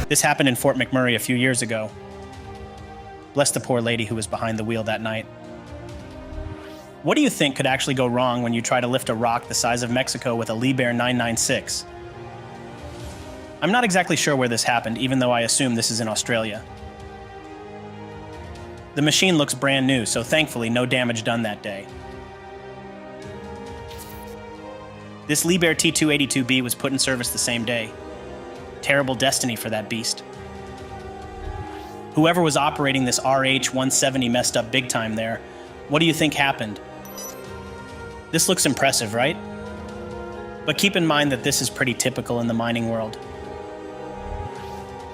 This happened in Fort McMurray a few years ago. Bless the poor lady who was behind the wheel that night. What do you think could actually go wrong when you try to lift a rock the size of Mexico with a Liebherr 996? I'm not exactly sure where this happened, even though I assume this is in Australia. The machine looks brand new, so thankfully no damage done that day. This Liebherr T282B was put in service the same day. Terrible destiny for that beast. Whoever was operating this RH-170 messed up big time there. What do you think happened? This looks impressive, right? But keep in mind that this is pretty typical in the mining world.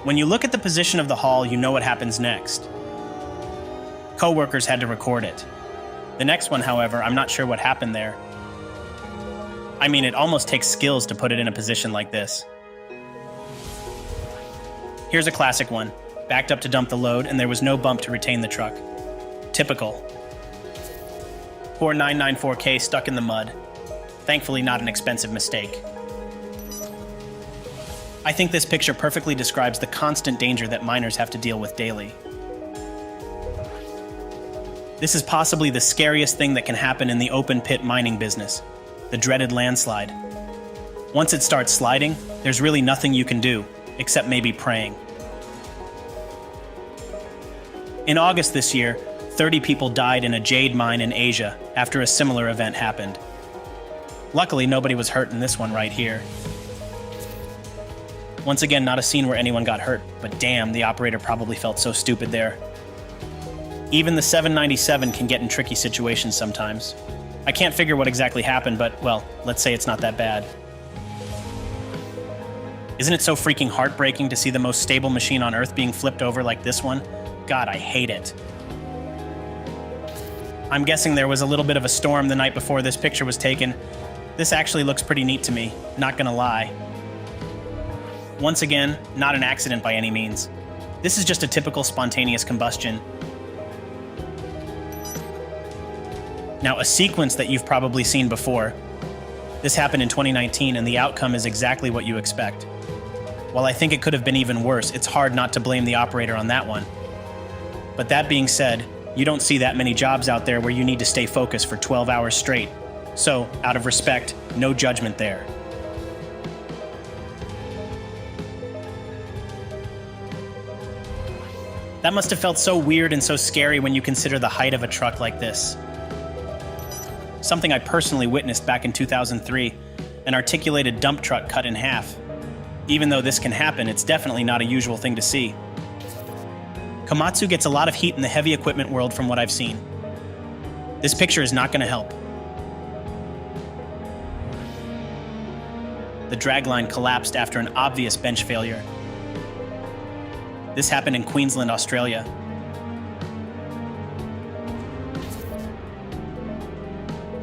When you look at the position of the haul, you know what happens next. Co-workers had to record it. The next one, however, I'm not sure what happened there. I mean, it almost takes skills to put it in a position like this. Here's a classic one. Backed up to dump the load, and there was no bump to retain the truck. Typical. Poor 994K stuck in the mud. Thankfully not an expensive mistake. I think this picture perfectly describes the constant danger that miners have to deal with daily. This is possibly the scariest thing that can happen in the open pit mining business, the dreaded landslide. Once it starts sliding, there's really nothing you can do, except maybe praying. In August this year, 30 people died in a jade mine in Asia after a similar event happened. Luckily, nobody was hurt in this one right here. Once again, not a scene where anyone got hurt, but damn, the operator probably felt so stupid there. Even the 797 can get in tricky situations sometimes. I can't figure what exactly happened, but, well, let's say it's not that bad. Isn't it so freaking heartbreaking to see the most stable machine on Earth being flipped over like this one? God, I hate it. I'm guessing there was a little bit of a storm the night before this picture was taken. This actually looks pretty neat to me, not gonna lie. Once again, not an accident by any means. This is just a typical spontaneous combustion. Now, a sequence that you've probably seen before. This happened in 2019, and the outcome is exactly what you expect. While I think it could have been even worse, it's hard not to blame the operator on that one. But that being said, you don't see that many jobs out there where you need to stay focused for 12 hours straight. So, out of respect, no judgment there. That must have felt so weird and so scary when you consider the height of a truck like this. Something I personally witnessed back in 2003, an articulated dump truck cut in half. Even though this can happen, it's definitely not a usual thing to see. Komatsu gets a lot of heat in the heavy equipment world from what I've seen. This picture is not going to help. The dragline collapsed after an obvious bench failure. This happened in Queensland, Australia.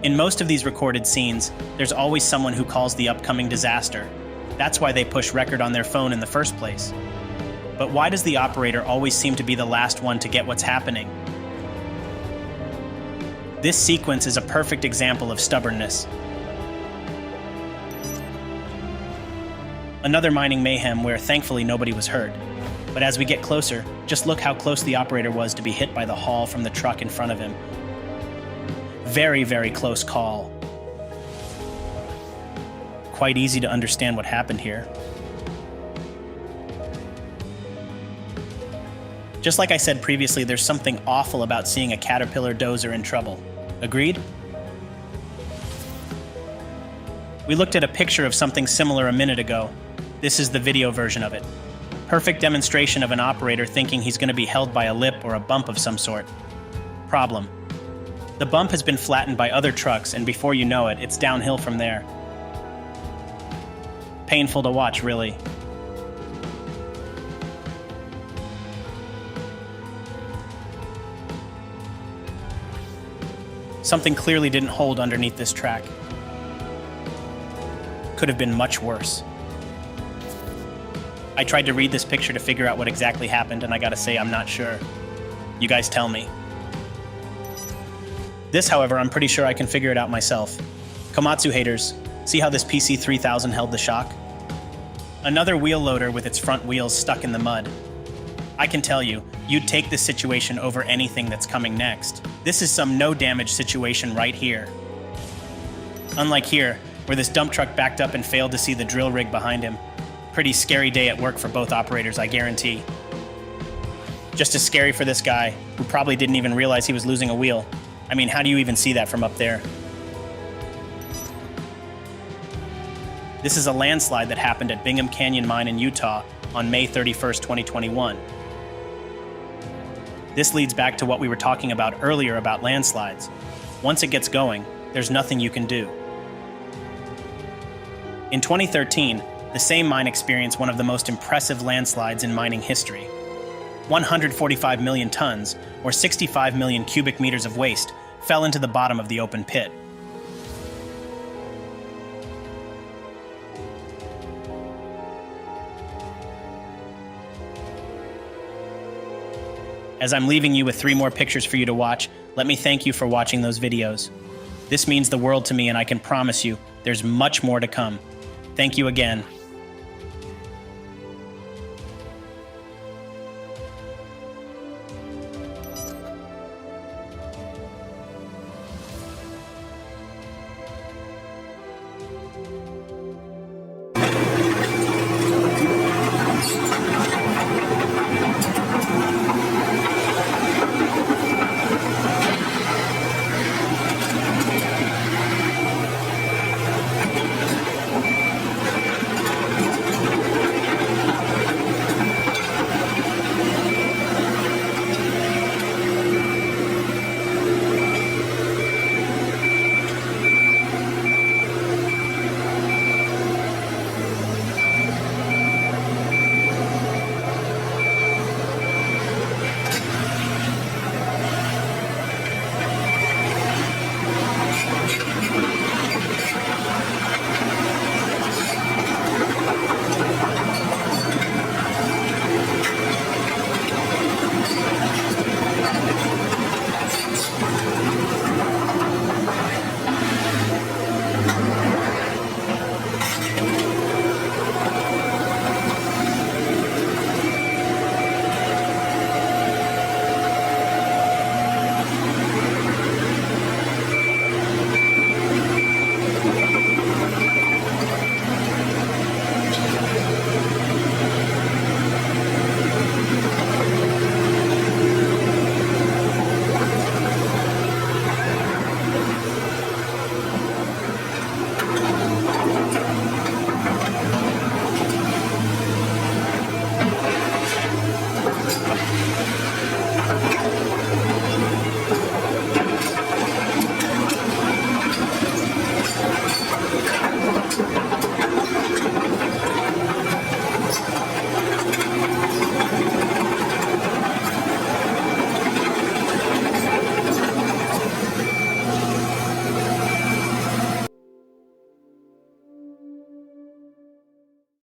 In most of these recorded scenes, there's always someone who calls the upcoming disaster. That's why they push record on their phone in the first place. But why does the operator always seem to be the last one to get what's happening? This sequence is a perfect example of stubbornness. Another mining mayhem where thankfully nobody was hurt. But as we get closer, just look how close the operator was to be hit by the haul from the truck in front of him. Very, very close call. Quite easy to understand what happened here. Just like I said previously, there's something awful about seeing a Caterpillar dozer in trouble. Agreed? We looked at a picture of something similar a minute ago. This is the video version of it. Perfect demonstration of an operator thinking he's going to be held by a lip or a bump of some sort. Problem. The bump has been flattened by other trucks, and before you know it, it's downhill from there. Painful to watch, really. Something clearly didn't hold underneath this track. Could have been much worse. I tried to read this picture to figure out what exactly happened, and I gotta say, I'm not sure. You guys tell me. This, however, I'm pretty sure I can figure it out myself. Komatsu haters, see how this PC3000 held the shock? Another wheel loader with its front wheels stuck in the mud. I can tell you, you'd take this situation over anything that's coming next. This is some no-damage situation right here. Unlike here, where this dump truck backed up and failed to see the drill rig behind him. Pretty scary day at work for both operators, I guarantee. Just as scary for this guy, who probably didn't even realize he was losing a wheel. I mean, how do you even see that from up there? This is a landslide that happened at Bingham Canyon Mine in Utah on May 31st, 2021. This leads back to what we were talking about earlier about landslides. Once it gets going, there's nothing you can do. In 2013, the same mine experienced one of the most impressive landslides in mining history. 145 million tons, or 65 million cubic meters of waste, fell into the bottom of the open pit. As I'm leaving you with 3 more pictures for you to watch, let me thank you for watching those videos. This means the world to me, and I can promise you there's much more to come. Thank you again.